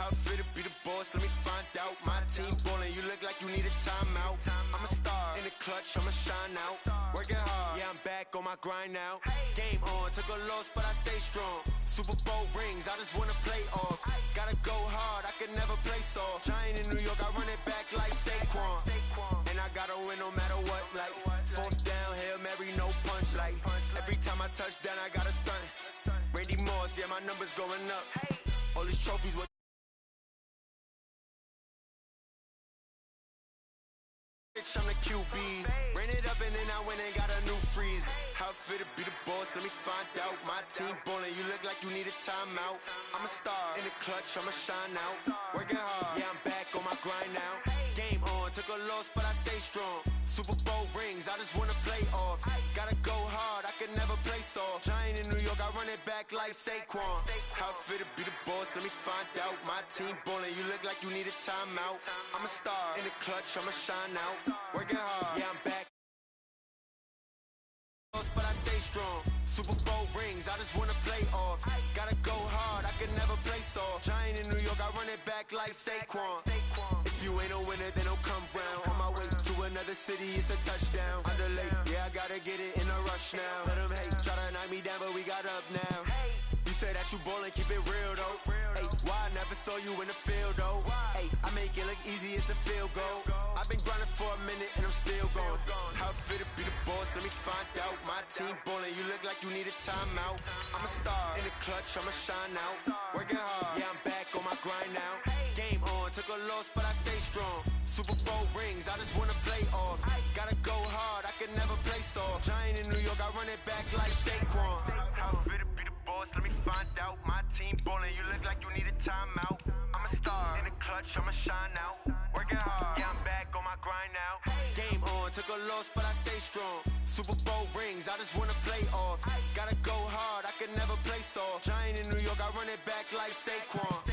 How I fit to be the boss, let me find out. My team ballin', you look like you need a timeout. I'm a star, in the clutch, I'ma shine out. Working hard, yeah, I'm back on my grind now. Game on, took a loss, but I stay strong. Super Bowl rings, I just wanna play off. Gotta go hard, I can never play soft. Giant in New York, I run it back like Saquon. And I gotta win no matter what, like fourth down, Hail Mary, no punch. Like every time I touch down, I gotta stunt. Randy Moss, yeah, my numbers going up. All these trophies, what? I'm the QB. Ran it up and then I went and got a new freeze. How I fit to be the boss, let me find out. My team ballin', you look like you need a timeout. I'm a star, in the clutch, I'ma shine out. Working hard, yeah, I'm back on my grind now. Game on, took a loss, but I stay strong. Super Bowl rings, I just wanna play off. Gotta go hard, I can never play soft. Giant in New York, I run it back like Saquon. How I fit to be the boss, let me find out. My team ballin', you look like you need a timeout. I'm a star, in the clutch, I'ma shine out. Working hard, yeah, I'm back. But I stay strong. Super Bowl rings, I just wanna play off. Gotta go hard, I can never play soft. Giant in New York, I run it back like Saquon. If you ain't a winner, then don't come round. On my way to another city, it's a touchdown. Underlay, yeah, I gotta get it in a rush now. Let them hate, try to knock me down, but we got up now. You say that you ballin', keep it real though. Hey, why I never saw you in the field though? Hey, I make it look easy, it's a field goal. I've been grinding for a minute and I'm still going. How I fit to be the boss, let me find out. My team ballin', you look like you need a timeout. I'm a star, in the clutch, I'ma shine out. Working hard, yeah, I'm back on my grind now. Game on, took a loss, but I stay strong. Super Bowl rings, I just wanna play off. Gotta go hard, I can never play soft. Giant in New York, I run it back like Saquon. How I fit to be the boss, let me find out. My team ballin', you look like you need a timeout. I'm a star, in the clutch, I'ma shine out. Working hard, yeah, I'm back on my grind now. Game on, took a loss, but I stay strong. Super Bowl rings, I just wanna play off. Gotta go hard, I can never play soft. Giant in New York, I run it back like Saquon.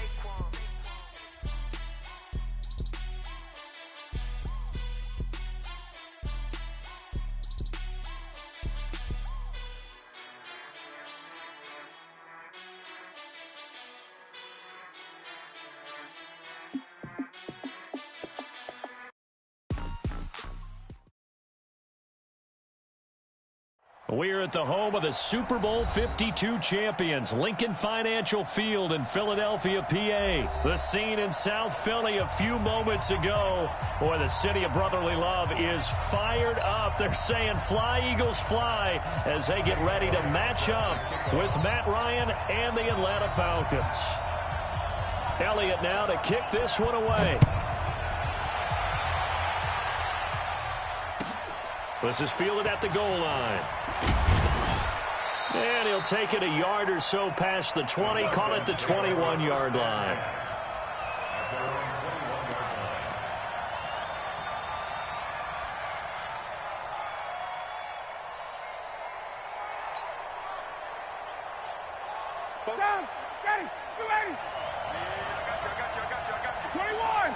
We're at the home of the Super Bowl 52 champions, Lincoln Financial Field in Philadelphia, PA. The scene in South Philly a few moments ago. Boy, the city of brotherly love is fired up. They're saying fly, Eagles, fly, as they get ready to match up with Matt Ryan and the Atlanta Falcons. Elliott now to kick this one away. This is fielded at the goal line. And he'll take it a yard or so past the 20, call it the 21-yard line. Down, ready, you ready? I got you. 21.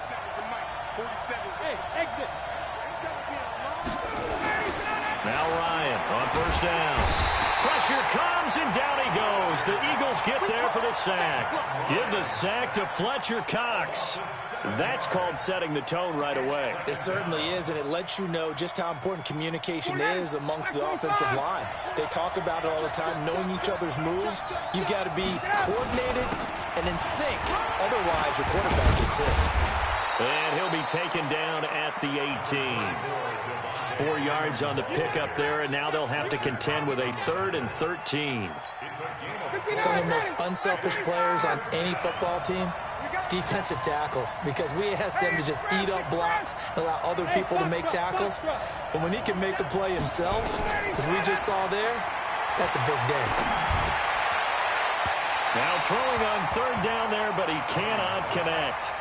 47's the mic. 47's the exit. Now Ryan on first down. Pressure comes, and down he goes. The Eagles get there for the sack. Give the sack to Fletcher Cox. That's called setting the tone right away. It certainly is, and it lets you know just how important communication is amongst the offensive line. They talk about it all the time, knowing each other's moves. You've got to be coordinated and in sync. Otherwise, your quarterback gets hit. And he'll be taken down at the 18. 4 yards on the pickup there, and now they'll have to contend with a 3rd and 13. Some of the most unselfish players on any football team, defensive tackles, because we ask them to just eat up blocks and allow other people to make tackles. But when he can make a play himself, as we just saw there, that's a big day. Now throwing on 3rd down there, but he cannot connect.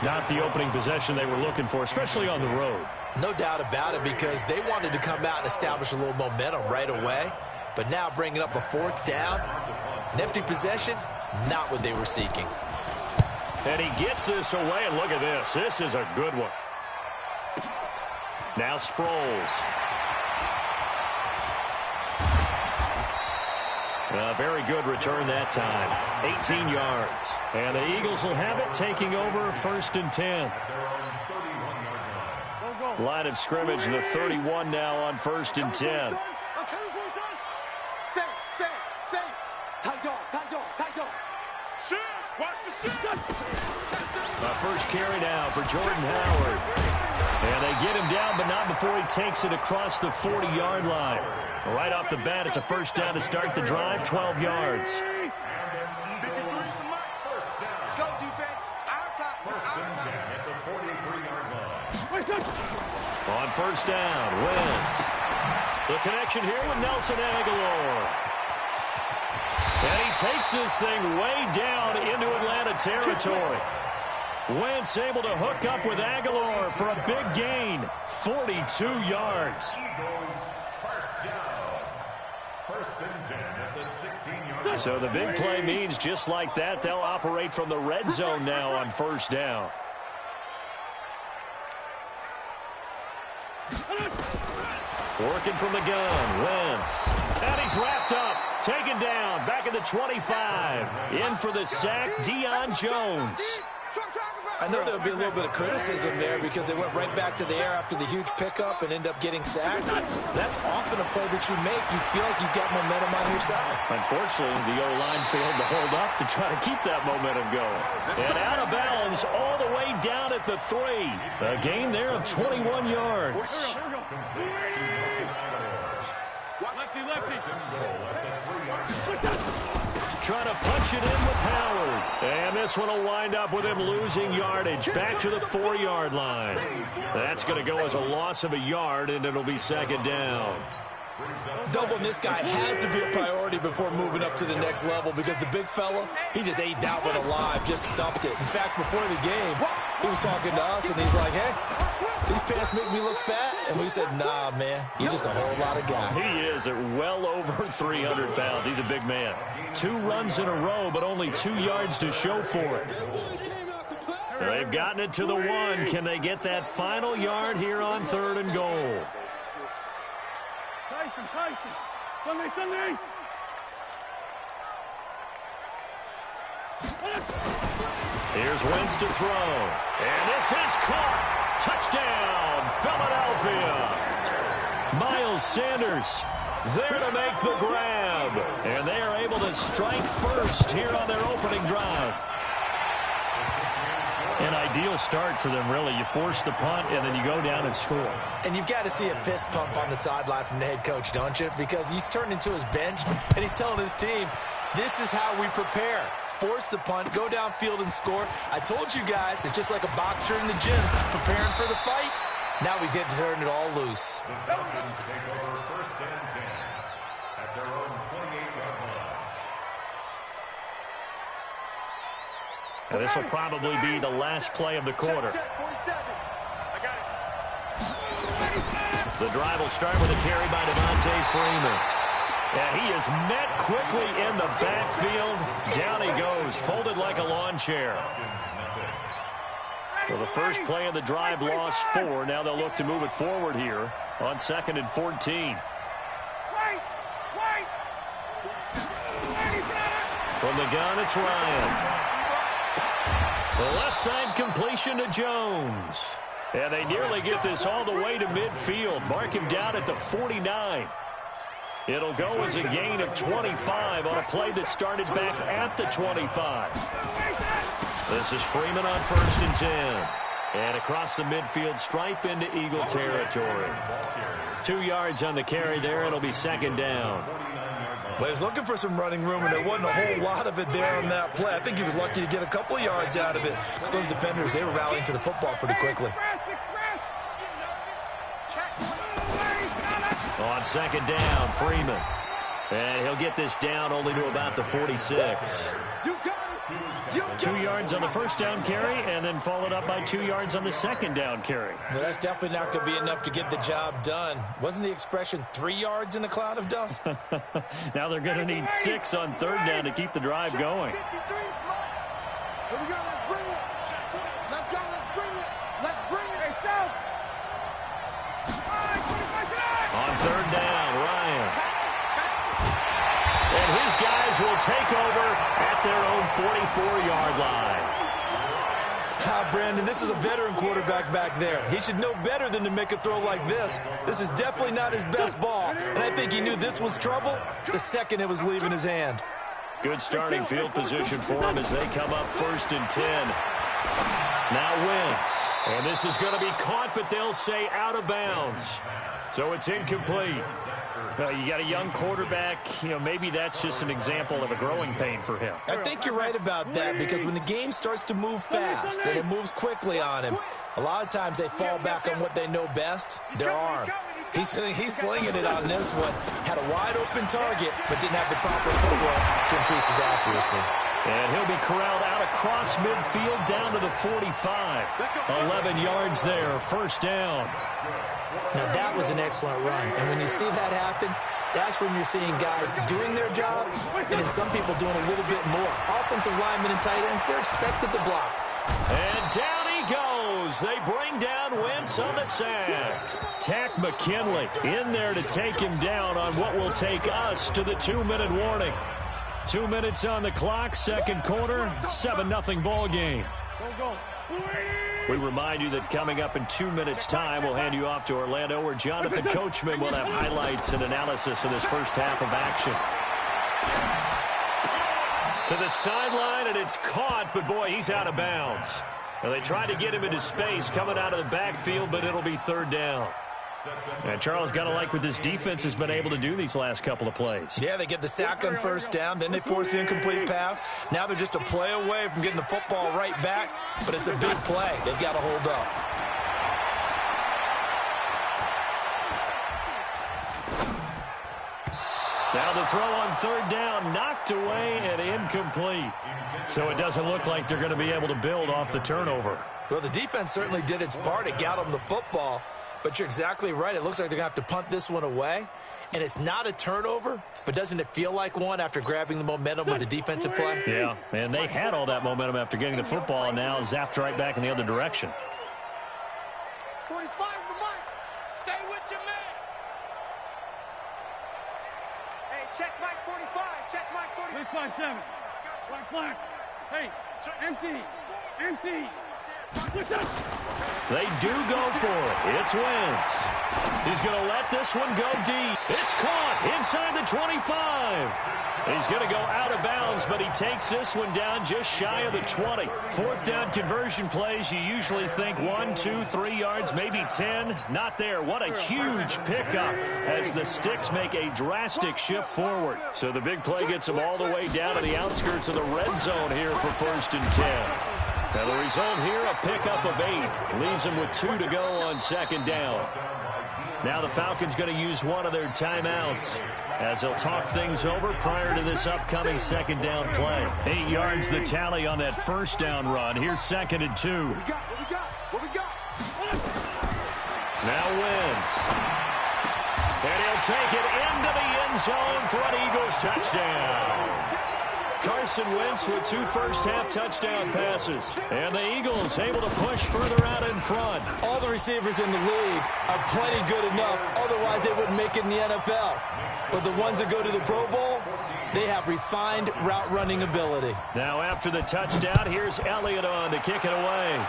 Not the opening possession they were looking for, especially on the road. No doubt about it, because they wanted to come out and establish a little momentum right away. But now bringing up a 4th down, an empty possession, not what they were seeking. And he gets this away, and look at this. This is a good one. Now Sproles. A very good return that time. 18 yards. And the Eagles will have it, taking over 1st and 10. Line of scrimmage, the 31 now on 1st and 10. First carry now for Jordan Howard. And they get him down, but not before he takes it across the 40-yard line. Right off the bat, it's a first down to start the drive, 12 yards. Let's go, defense. Our time. On first down, Wentz. The connection here with Nelson Aguilar. And he takes this thing way down into Atlanta territory. Wentz able to hook up with Aguilar for a big gain. 42 yards. So the big play means just like that, they'll operate from the red zone now on first down. Working from the gun, Wentz. And he's wrapped up, taken down, back at the 25. In for the sack, Deion Jones. I know there'll be a little bit of criticism there because they went right back to the air after the huge pickup and end up getting sacked. That's often a play that you make. You feel like you've got momentum on your side. Unfortunately, the O-line failed to hold up to try to keep that momentum going. And out of bounds all the way down at the 3. A gain there of 21 yards. Trying to punch it in with Howard. And this one will wind up with him losing yardage back to the 4-yard line. That's going to go as a loss of a yard, and it'll be second down. Doubling this guy has to be a priority before moving up to the next level because the big fella, he just ate that one alive, just stuffed it. In fact, before the game, he was talking to us, and he's like, hey, these pants make me look fat. And we said, nah, man, you're just a whole lot of guy. He is at well over 300 pounds. He's a big man. 2 runs in a row, but only 2 yards to show for it. They've gotten it to the 1. Can they get that final yard here on 3rd and goal? Here's Wentz to throw. And this is caught. Touchdown, Philadelphia. Miles Sanders there to make the grab. And they are able to strike first here on their opening drive. An ideal start for them, really. You force the punt, and then you go down and score. And you've got to see a fist pump on the sideline from the head coach, don't you? Because he's turned into his bench, and he's telling his team, this is how we prepare. Force the punt, go downfield and score. I told you guys, it's just like a boxer in the gym, preparing for the fight. Now we get to turn it all loose. The Falcons take over 1st and 10 at their own 28-yard line. And this will probably be the last play of the quarter. The drive will start with a carry by Devontae Freeman. And he is met quickly in the backfield. Down he goes, folded like a lawn chair. Well, the first play of the drive lost 4. Now they'll look to move it forward here on 2nd and 14. From the gun, it's Ryan. The left side completion to Jones. And they nearly get this all the way to midfield. Mark him down at the 49. It'll go as a gain of 25 on a play that started back at the 25. This is Freeman on 1st and 10. And across the midfield stripe into Eagle territory. 2 yards on the carry there. It'll be second down. Well, he was looking for some running room, and there wasn't a whole lot of it there on that play. I think he was lucky to get a couple of yards out of it. Because those defenders, they were rallying to the football pretty quickly. On second down, Freeman. And he'll get this down only to about the 46. 2 yards on the first down carry, and then followed up by 2 yards on the second down carry. Well, that's definitely not going to be enough to get the job done. Wasn't the expression 3 yards in a cloud of dust? Now they're going to need 6 on 3rd down to keep the drive going. Here we go, let's bring it. Let's go, let's bring it. Let's bring it. Hey, South. On 3rd down, Ryan. And his guy take over at their own 44-yard line. Brandon, this is a veteran quarterback back there. He should know better than to make a throw like this. This is definitely not his best ball, and I think he knew this was trouble the second it was leaving his hand. Good starting field position for him as they come up 1st and 10. Now Wentz, and this is going to be caught, but they'll say out of bounds. So it's incomplete. You got a young quarterback, maybe that's just an example of a growing pain for him. I think you're right about that, because when the game starts to move fast and it moves quickly on him, a lot of times they fall back on what they know best, their arm. He's slinging it on this one. Had a wide-open target, but didn't have the proper footwork to increase his accuracy. And he'll be corralled out across midfield down to the 45. 11 yards there, 1st down. Now, that was an excellent run. And when you see that happen, that's when you're seeing guys doing their job and then some people doing a little bit more. Offensive linemen and tight ends, they're expected to block. And down he goes. They bring down Wentz on the sack. Tack McKinley in there to take him down on what will take us to the 2-minute warning. 2 minutes on the clock, 2nd quarter, 7-0 ball game. We remind you that coming up in 2 minutes' time, we'll hand you off to Orlando, where Jonathan Coachman will have highlights and analysis of this first half of action. To the sideline, and it's caught, but boy, he's out of bounds. Well, they tried to get him into space coming out of the backfield, but it'll be 3rd down. And Charles, got to like what this defense has been able to do these last couple of plays. Yeah, they get the sack on 1st down, then they force the incomplete pass. Now they're just a play away from getting the football right back, but it's a big play. They've got to hold up. Now the throw on 3rd down, knocked away and incomplete. So it doesn't look like they're going to be able to build off the turnover. Well, the defense certainly did its part. It got them the football. But you're exactly right. It looks like they're going to have to punt this one away. And it's not a turnover, but doesn't it feel like one after grabbing the momentum with the defensive play? Yeah, and they had all that momentum after getting the football, and now zapped right back in the other direction. 45's the mark. Stay with your man. Hey, check Mike 45. Check Mike 45. 657. Black flag. Hey, empty. Empty. They do go for it. It's Wentz. He's going to let this one go deep. It's caught inside the 25. He's going to go out of bounds, but he takes this one down just shy of the 20. 4th down conversion plays, you usually think 1, 2, 3 yards, maybe 10. Not there. What a huge pickup as the Sticks make a drastic shift forward. So the big play gets them all the way down to the outskirts of the red zone here for 1st and 10. Now the result here, a pickup of 8. Leaves them with 2 to go on 2nd down. Now the Falcons going to use one of their timeouts as they'll talk things over prior to this upcoming 2nd down play. 8 yards the tally on that 1st down run. Here's 2nd and 2. What we got? Now Wentz. And he'll take it into the end zone for an Eagles touchdown. Carson Wentz with 2 first-half touchdown passes. And the Eagles able to push further out in front. All the receivers in the league are plenty good enough. Otherwise, they wouldn't make it in the NFL. But the ones that go to the Pro Bowl, they have refined route-running ability. Now after the touchdown, here's Elliott on to kick it away.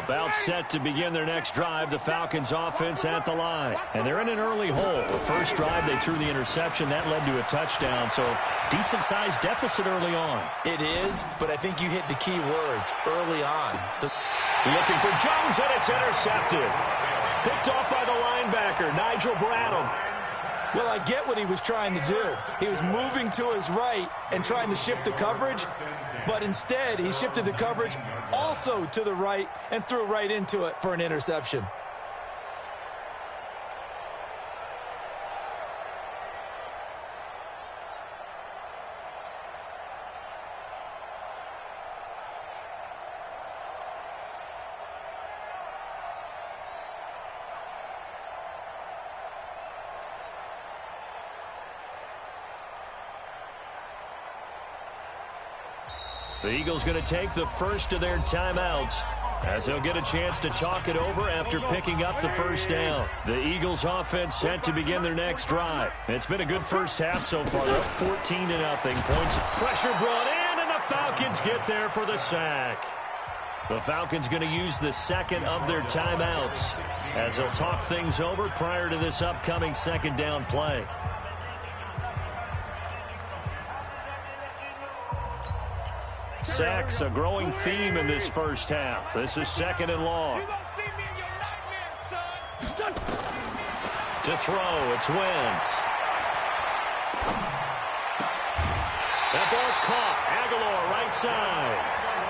About set to begin their next drive. The Falcons offense at the line. And they're in an early hole. The first drive, they threw the interception. That led to a touchdown. So decent-sized deficit early on. It is, but I think you hit the key words early on. So looking for Jones, and it's intercepted. Picked off by the linebacker, Nigel Bradham. Well, I get what he was trying to do. He was moving to his right and trying to shift the coverage, but instead he shifted the coverage also to the right and threw right into it for an interception. The Eagles going to take the first of their timeouts as they'll get a chance to talk it over after picking up the first down. The Eagles offense set to begin their next drive. It's been a good first half so far. They're up 14-0. Points. Pressure brought in, and the Falcons get there for the sack. The Falcons going to use the second of their timeouts as they'll talk things over prior to this upcoming second down play. Sacks, a growing theme in this first half. This is second and long. To throw, it's Wentz. That ball's caught. Aguilar, right side.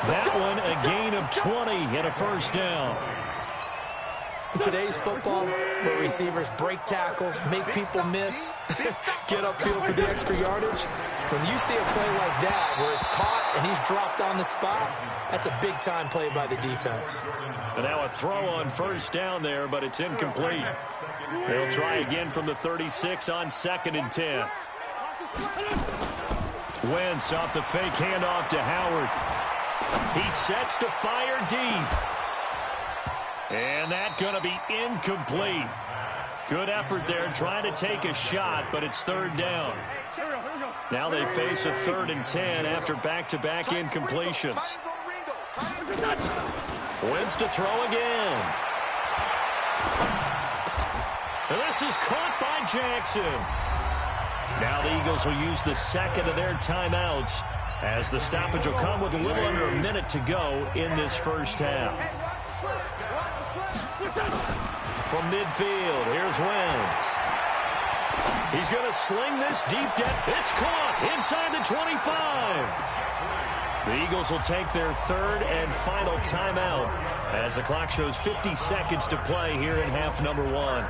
That one, a gain of 20 and a first down. In today's football, where receivers break tackles, make people miss, get upfield for the extra yardage, when you see a play like that where it's caught and he's dropped on the spot, that's a big-time play by the defense. And now a throw on first down there, but it's incomplete. They'll try again from the 36 on 2nd and 10. Wentz off the fake handoff to Howard. He sets to fire deep. And that's going to be incomplete. Good effort there trying to take a shot, but it's third down. Now they face a 3rd and 10 after back-to-back incompletions. Wentz to throw again. And this is caught by Jackson. Now the Eagles will use the second of their timeouts as the stoppage will come with a little under a minute to go in this first half. From midfield, here's Wentz. He's going to sling this deep depth. It's caught inside the 25. The Eagles will take their third and final timeout as the clock shows 50 seconds to play here in half number 1.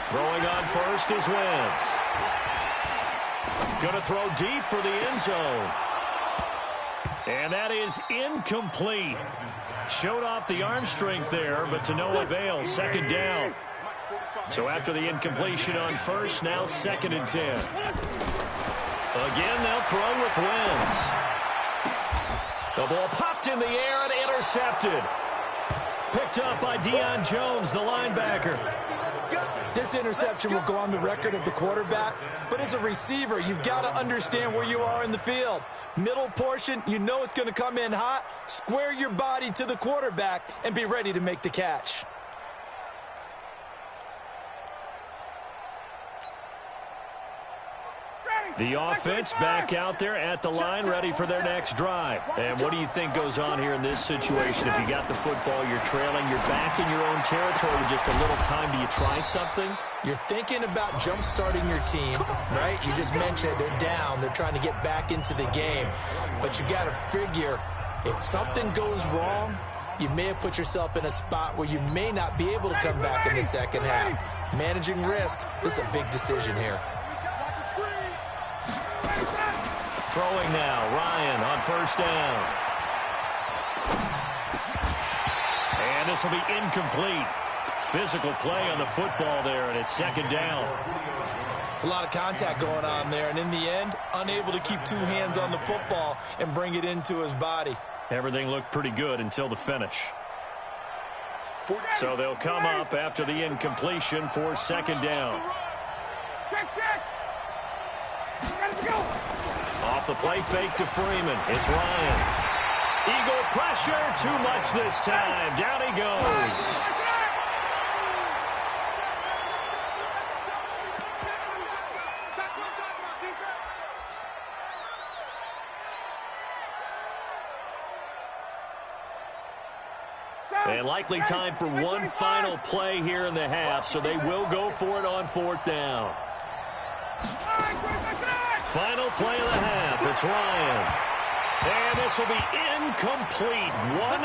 Throwing on first is Wentz. Going to throw deep for the end zone. And that is incomplete. Showed off the arm strength there, but to no avail. Second down. So after the incompletion on first, now 2nd and 10. Again, they'll throw with Wentz. The ball popped in the air and intercepted. Picked up by Deion Jones, the linebacker. This interception will go on the record of the quarterback, but as a receiver, you've got to understand where you are in the field. Middle portion, you know it's going to come in hot. Square your body to the quarterback and be ready to make the catch. The offense back out there at the line, ready for their next drive. And what do you think goes on here in this situation? If you got the football, you're trailing, you're back in your own territory with just a little time. Do you try something? You're thinking about jump-starting your team, right? You just mentioned it. They're down. They're trying to get back into the game. But you got to figure, if something goes wrong, you may have put yourself in a spot where you may not be able to come back in the second half. Managing risk, this is a big decision here. Throwing now, Ryan on first down. And this will be incomplete. Physical play on the football there, and it's second down. It's a lot of contact going on there, and in the end, unable to keep two hands on the football and bring it into his body. Everything looked pretty good until the finish. So they'll come up after the incompletion for second down. Off the play fake to Freeman. It's Ryan. Eagle pressure. Too much this time. Down he goes. And likely time for one final play here in the half, so they will go for it on fourth down. Final play of the half. It's Ryan. And this will be incomplete.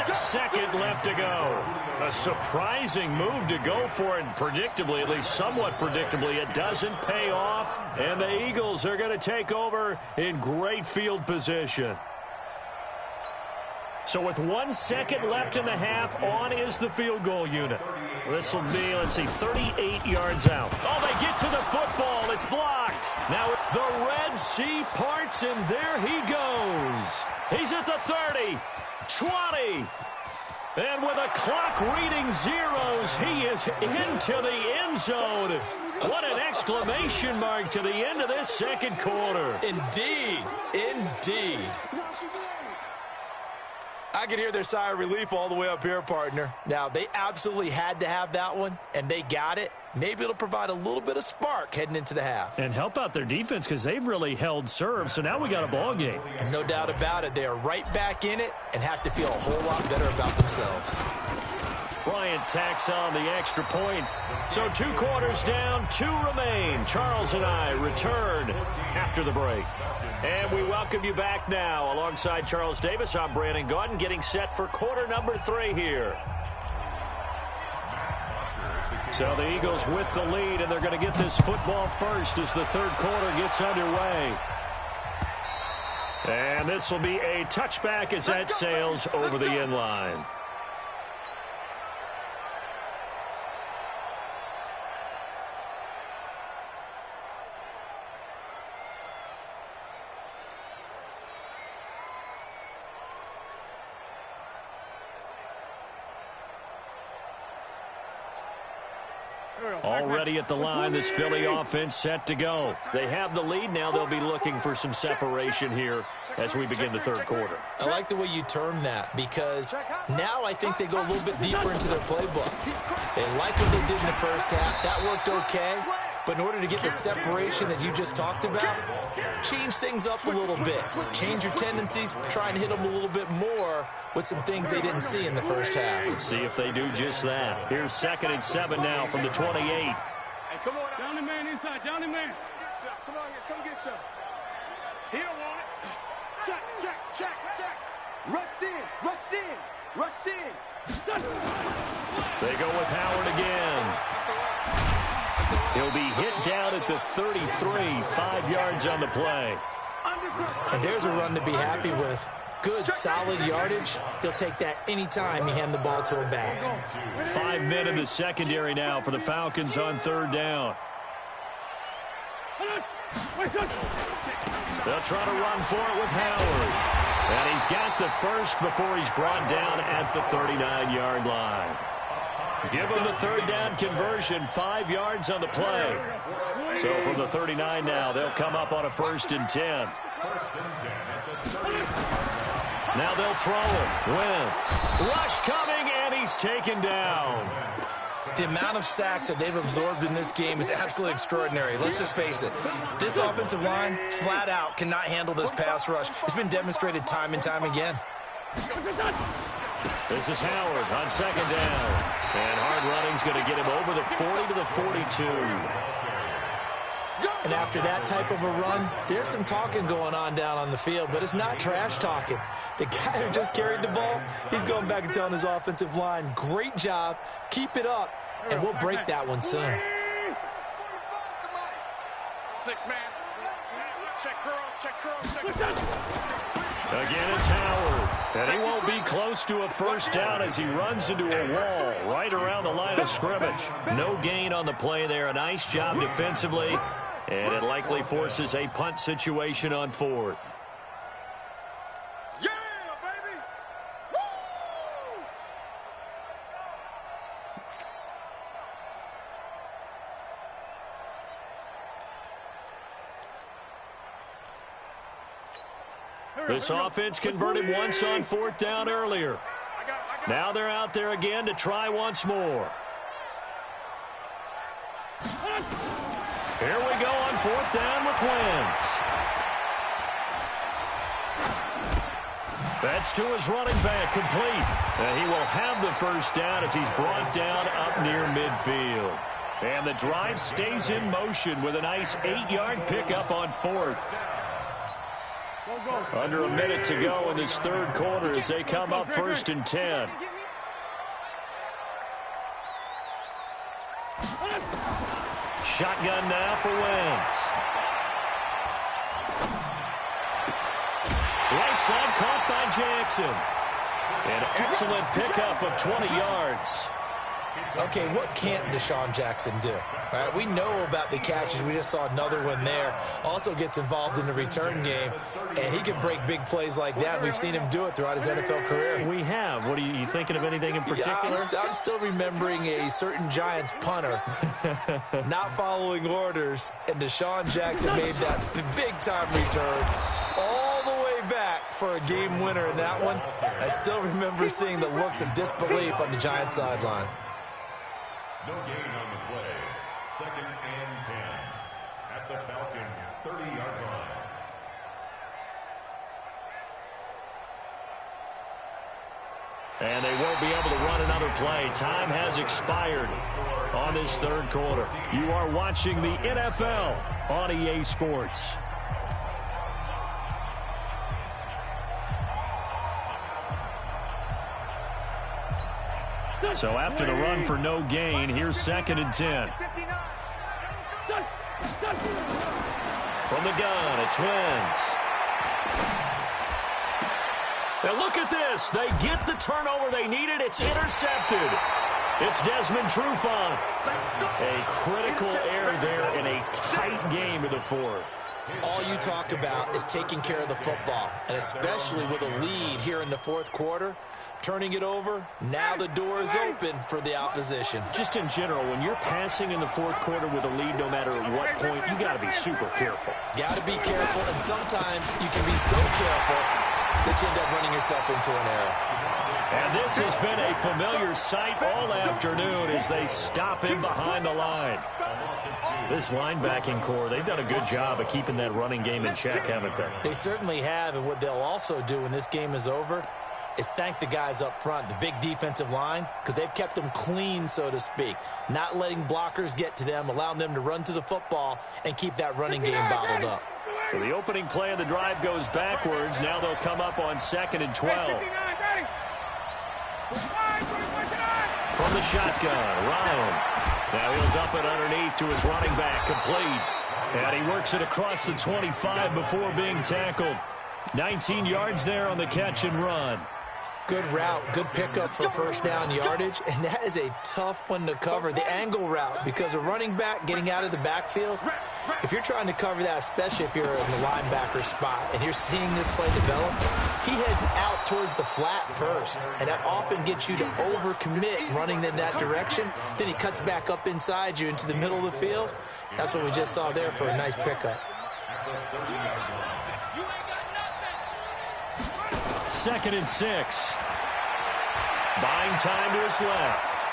1 second left to go. A surprising move to go for it. Predictably, at least somewhat predictably, it doesn't pay off. And the Eagles are going to take over in great field position. So with 1 second left in the half, on is the field goal unit. This will be, let's see, 38 yards out. Oh, they get to the football. It's blocked. Now the Red Sea parts, and there he goes. He's at the 30, 20. And with a clock reading zeros, he is into the end zone. What an exclamation mark to the end of this second quarter. Indeed. Indeed. I can hear their sigh of relief all the way up here, partner. Now, they absolutely had to have that one, and they got it. Maybe it'll provide a little bit of spark heading into the half. And help out their defense because they've really held serve, so now we got a ball game. No doubt about it. They are right back in it and have to feel a whole lot better about themselves. Bryant tacks on the extra point. So 2 quarters down, 2 remain. Charles and I return after the break. And we welcome you back now. Alongside Charles Davis, I'm Brandon Gaudin, getting set for quarter number 3 here. So the Eagles with the lead, and they're going to get this football first as the third quarter gets underway. And this will be a touchback as that sails over the end line. Already at the line, this Philly offense set to go. They have the lead now. They'll be looking for some separation here as we begin the third quarter. I like the way you term that because now I think they go a little bit deeper into their playbook. They like what they did in the first half. That worked okay. But in order to get the separation that you just talked about, change things up a little bit. Change your tendencies, try and hit them a little bit more with some things they didn't see in the first half. Let's see if they do just that. Here's 2nd and 7 now from the 28. Hey, come on. Down the man inside. Down the man. Come on, come get some. He don't want it. Check, check, check, check. Rush in, rush in, rush in. They go with Howard again. He'll be hit down at the 33, 5 yards on the play. And there's a run to be happy with. Good, solid yardage. He'll take that anytime you hand the ball to a back. 5 men in the secondary now for the Falcons on 3rd down. They'll try to run for it with Howard. And he's got the first before he's brought down at the 39-yard line. Give him the 3rd down conversion, 5 yards on the play. So from the 39 now, they'll come up on a 1st and 10. Now they'll throw him. Wentz. Rush coming, and he's taken down. The amount of sacks that they've absorbed in this game is absolutely extraordinary. Let's just face it. This offensive line, flat out, cannot handle this pass rush. It's been demonstrated time and time again. This is Howard on 2nd down. And hard running's going to get him over the 40 to the 42. And after that type of a run, there's some talking going on down on the field, but it's not trash talking. The guy who just carried the ball, he's going back and telling his offensive line, great job, keep it up, and we'll break that one soon. 6 man. Check curls, check curls. Again, it's Howard. And he won't be close to a 1st down as he runs into a wall right around the line of scrimmage. No gain on the play there. A nice job defensively. And it likely forces a punt situation on 4th. Yeah, baby! Woo! This offense converted once on 4th down earlier. Now they're out there again to try once more. Here we go on 4th down with Wentz. That's to his running back, complete. And he will have the 1st down as he's brought down up near midfield. And the drive stays in motion with a nice 8-yard pickup on 4th. Under a minute to go in this 3rd quarter as they come up 1st and 10. Shotgun now for Wentz. Right side caught by Jackson. An excellent pickup of 20 yards. Okay, what can't Deshaun Jackson do? All right, we know about the catches. We just saw another one there. Also gets involved in the return game, and he can break big plays like that. We've seen him do it throughout his NFL career. We have. What are you thinking of anything in particular? Yeah, I'm still remembering a certain Giants punter not following orders, and Deshaun Jackson made that big-time return all the way back for a game winner in that one. I still remember seeing the looks of disbelief on the Giants sideline. No gain on the play. 2nd and 10 at the Falcons' 30-yard line. And they won't be able to run another play. Time has expired on this third quarter. You are watching the NFL on EA Sports. So after the run for no gain, here's 2nd and 10. From the gun, it's Wentz. Now look at this. They get the turnover they needed. It's intercepted. It's Desmond Trufant. A critical error there in a tight game in the fourth. All you talk about is taking care of the football, and especially with a lead here in the fourth quarter, turning it over, now the door is open for the opposition. Just in general, when you're passing in the fourth quarter with a lead, no matter at what point, you got to be super careful. Got to be careful, and sometimes you can be so careful that you end up running yourself into an error. And this has been a familiar sight all afternoon as they stop him behind the line. This linebacking core, they've done a good job of keeping that running game in check, haven't they? They certainly have, and what they'll also do when this game is over is thank the guys up front, the big defensive line, because they've kept them clean, so to speak, not letting blockers get to them, allowing them to run to the football and keep that running game bottled up. So the opening play of the drive goes backwards. Now they'll come up on 2nd and 12. From the shotgun, Ryan. Now he'll dump it underneath to his running back, complete. And he works it across the 25 before being tackled. 19 yards there on the catch and run. Good route, good pickup for first down yardage, and that is a tough one to cover, the angle route, because a running back getting out of the backfield, if you're trying to cover that, especially if you're in the linebacker spot and you're seeing this play develop, he heads out towards the flat first, and that often gets you to overcommit running in that direction. Then he cuts back up inside you into the middle of the field. That's what we just saw there for a nice pickup. 2nd and 6. Buying time to his left.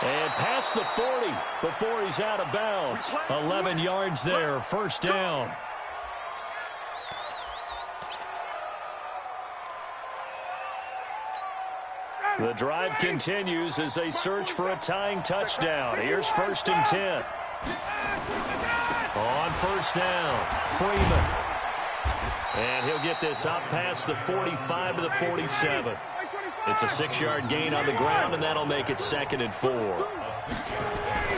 And past the 40 before he's out of bounds. 11 yards there, first down. The drive continues as they search for a tying touchdown. Here's 1st and 10. On first down, Freeman. And he'll get this up past the 45 to the 47. It's a 6-yard gain on the ground, and that'll make it 2nd and 4.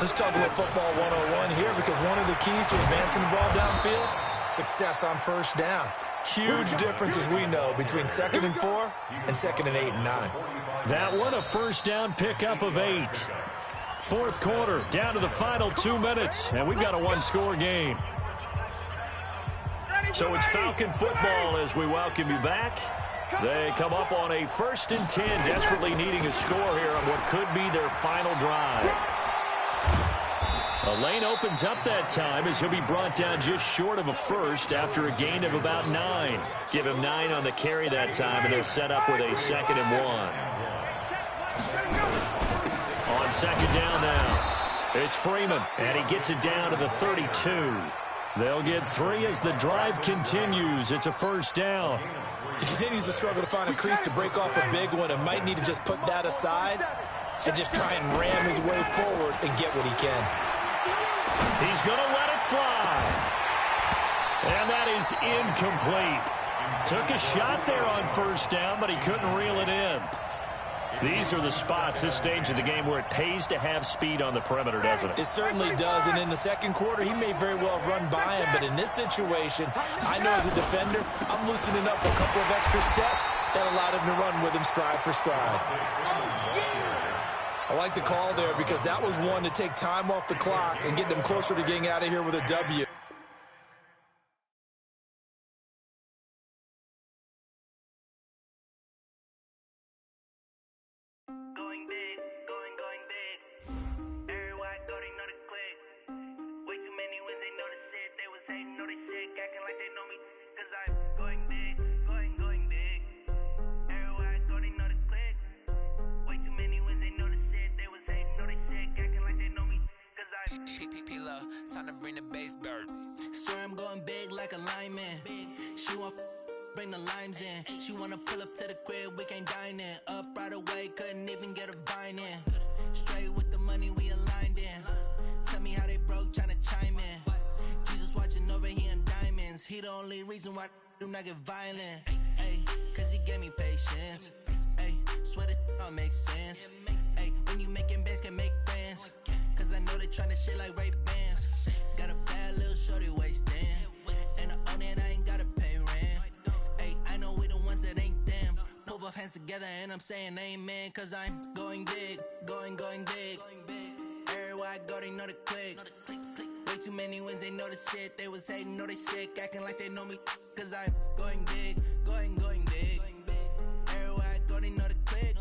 Let's talk about football 101 here, because one of the keys to advancing the ball downfield, success on first down. Huge difference, as we know, between 2nd and 4 and 2nd and 8 and 9. That one a first down pickup of 8. Fourth quarter, down to the final 2 minutes, and we've got a one-score game. So it's Falcon football as we welcome you back. They come up on a 1st and 10, desperately needing a score here on what could be their final drive. A lane opens up that time as he'll be brought down just short of a first after a gain of about 9. Give him 9 on the carry that time, and they're set up with a 2nd and 1. On 2nd down now, it's Freeman, and he gets it down to the 32. They'll get 3 as the drive continues. It's a first down. He continues to struggle to find a crease to break off a big one and might need to just put that aside and just try and ram his way forward and get what he can. He's going to let it fly. And that is incomplete. Took a shot there on first down, but he couldn't reel it in. These are the spots, this stage of the game, where it pays to have speed on the perimeter, doesn't it? It certainly does, and in the second quarter, he may very well run by him, but in this situation, I know as a defender, I'm loosening up a couple of extra steps that allowed him to run with him stride for stride. I like the call there because that was one to take time off the clock and get them closer to getting out of here with a W. Time to bring the bass bird. Swear I'm going big like a lineman. She want bring the limes in. She wanna pull up to the crib, we can't dine in. Up right away, couldn't even get a vine in. Straight with the money we aligned in. Tell me how they broke, tryna chime in. Jesus watching over here in diamonds. He the only reason why I do not get violent. Ay, cause he gave me patience. Ay, swear that all makes sense. Ay, when you making bands can make friends. Cause I know they tryna shit like Ray-Bans. Got a bad little shorty wasting. And I own it, I ain't gotta pay rent. Ay, I know we the ones that ain't them. Pull both hands together and I'm saying amen. Cause I'm going big, going big. Everywhere I go, they know the click. Way too many wins, they know the shit. They was hating, know they sick, acting like they know me. Cause I'm going big, going big. Everywhere I go, they know the click.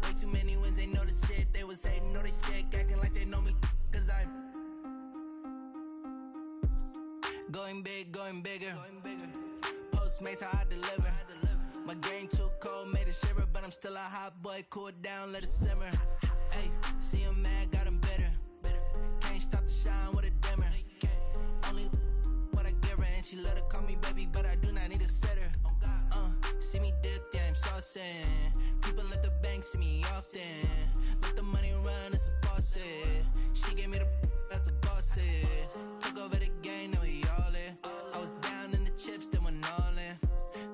Way too many wins, they know the shit. They was hating, know they sick, acting like they know me. Cause I'm going big, going bigger. Postmates how I deliver. My game too cold, made it shiver, but I'm still a hot boy. Cool it down, let it simmer. Hey, see him mad, got him bitter. Can't stop the shine with a dimmer. Only what I give her, and she let her call me baby, but I do not need a sitter. See me dip, yeah, I'm saucing. People at the bank see me often. Let the money run, it's a faucet. She gave me the that's a faucet. Took over the game, now we all in. I was down in the chips, then went all in.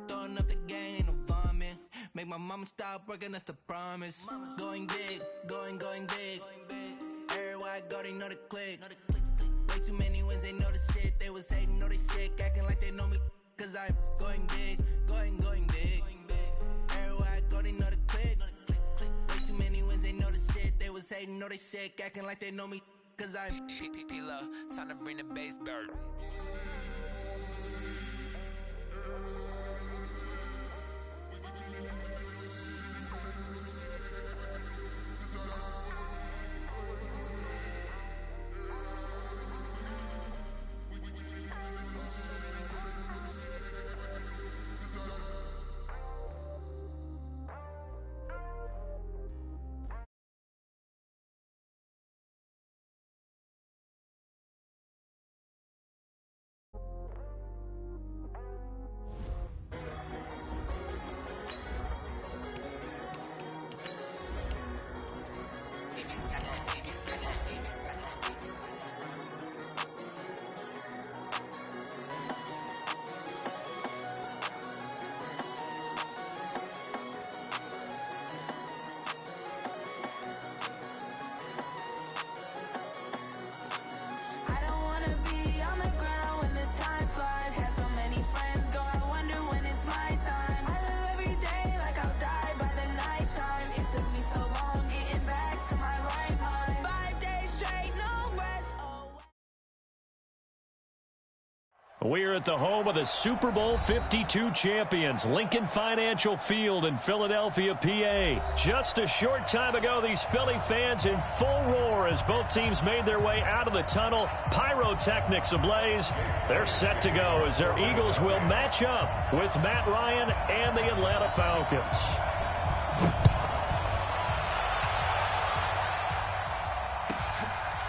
Throwing up the game, ain't no vomit. Make my mama stop working, that's the promise. Going big, going big. Everywhere I go, they know the click. Way too many wins, they know the shit. They was hating, know they sick, acting like they know me. Cause I'm going big, going big. Everywhere I go, they know the click. Way too many wins, they know the shit. They was hating, know they sick, acting like they know me. Cause I'm P-P-P-Love, time to bring the bass bird. We're at the home of the Super Bowl 52 champions, Lincoln Financial Field in Philadelphia, PA. Just a short time ago, these Philly fans in full roar as both teams made their way out of the tunnel. Pyrotechnics ablaze. They're set to go as their Eagles will match up with Matt Ryan and the Atlanta Falcons.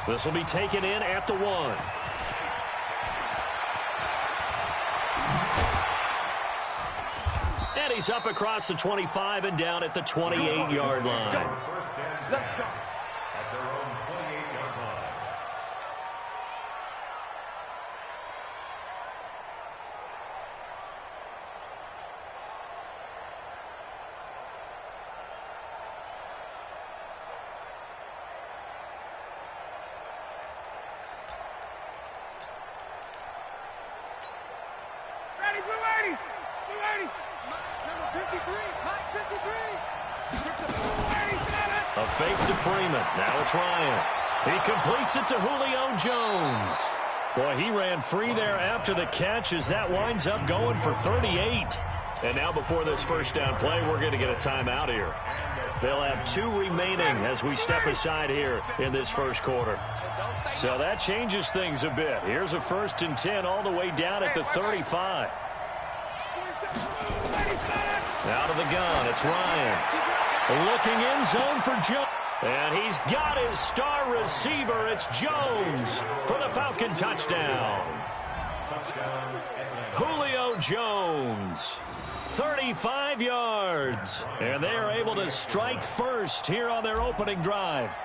This will be taken in at the 1. And he's up across the 25 and down at the 28-yard line. Let's go. At their own 28-yard line. Number 53, Mike 53. A fake to Freeman. Now it's Ryan. He completes it to Julio Jones. Boy, he ran free there after the catch as that winds up going for 38. And now before this first down play, we're going to get a timeout here. They'll have 2 remaining as we step aside here in this first quarter. So that changes things a bit. Here's a 1st and 10 all the way down at the 35. Out of the gun, it's Ryan. Looking in zone for Jones. And he's got his star receiver. It's Jones for the Falcon touchdown. Julio Jones, 35 yards. And they are able to strike first here on their opening drive.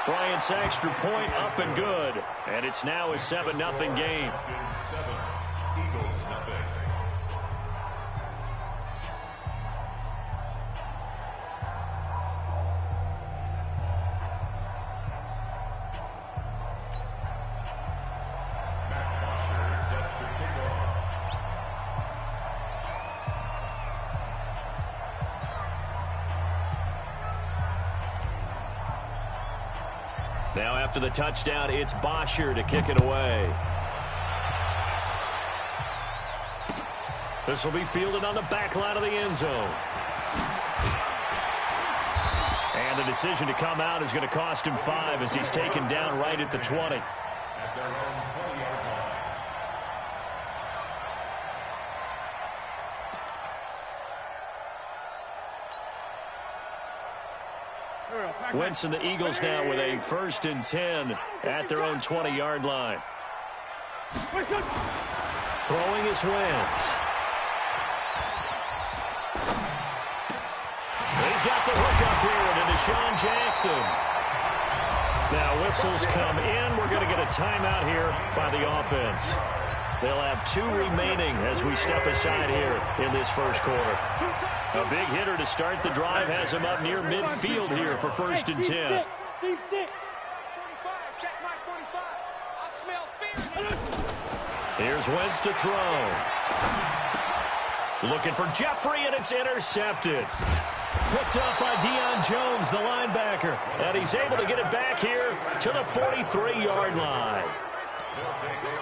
Bryant's extra point up and good. And it's now a 7-0 game. Eagles nothing. Now after the touchdown, it's Bosher to kick it away. This will be fielded on the back line of the end zone. And the decision to come out is going to cost him 5 as he's taken down right at the 20. At their own 20-yard line. Wentz and the Eagles now with a 1st and 10 at their own 20-yard line. Throwing is Wentz. He's got the hook up here to Deshaun Jackson. Now whistles come in. We're going to get a timeout here by the offense. They'll have 2 remaining as we step aside here in this first quarter. A big hitter to start the drive has him up near midfield here for 1st and 10. Here's Wentz to throw. Looking for Jeffrey, and it's intercepted. Picked up by Deion Jones, the linebacker. And he's able to get it back here to the 43-yard line.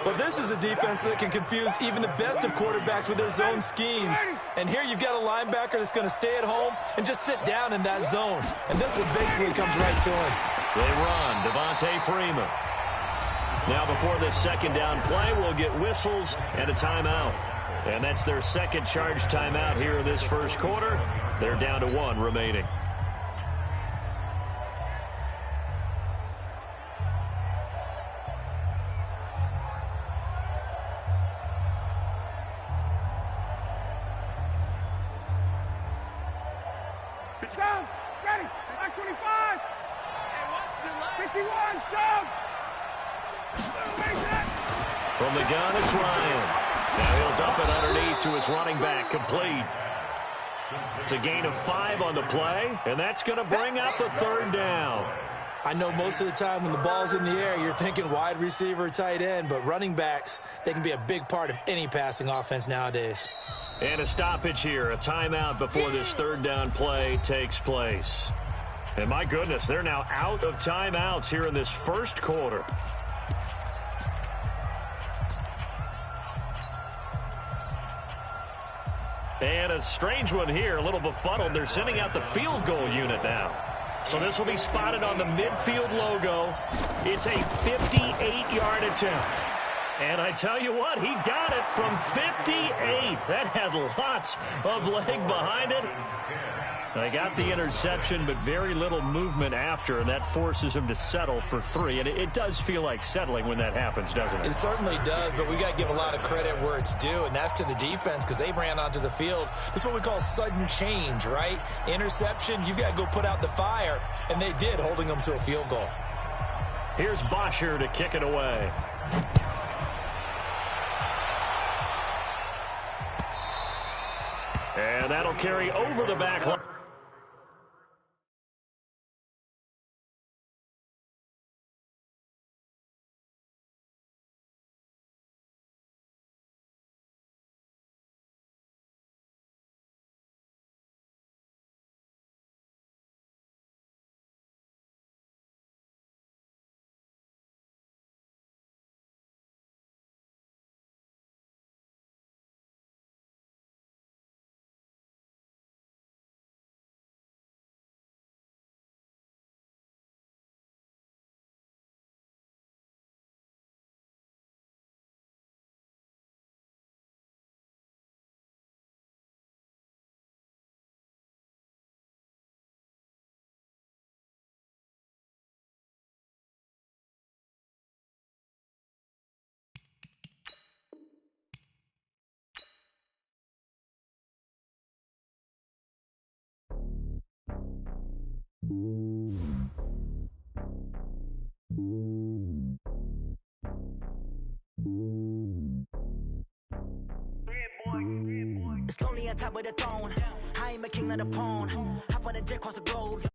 But this is a defense that can confuse even the best of quarterbacks with their zone schemes. And here you've got a linebacker that's going to stay at home and just sit down in that zone. And this one basically comes right to him. They run, Devontae Freeman. Now before this second down play, we'll get whistles and a timeout. And that's their second charge timeout here in this first quarter. They're down to 1 remaining. Down, ready, back 25. 51, jump. From the gun, it's Ryan. Now he'll dump it underneath to his running back, complete. It's a gain of 5 on the play, and that's going to bring up a 3rd down. I know most of the time when the ball's in the air, you're thinking wide receiver, tight end, but running backs, they can be a big part of any passing offense nowadays. And a stoppage here, a timeout before this 3rd down play takes place. And my goodness, they're now out of timeouts here in this first quarter. And a strange one here, a little befuddled. They're sending out the field goal unit now. So this will be spotted on the midfield logo. It's a 58-yard attempt. And I tell you what, he got it from 58. That had lots of leg behind it. They got the interception, but very little movement after, and that forces him to settle for 3. And it does feel like settling when that happens, doesn't it? It certainly does, but we got to give a lot of credit where it's due, and that's to the defense because they ran onto the field. It's what we call sudden change, right? Interception, you got to go put out the fire, and they did, holding them to a field goal. Here's Bosher to kick it away. And that'll carry over the back line. It's lonely on top of the throne. I ain't a king of the pawn. Hop on a jet across the globe.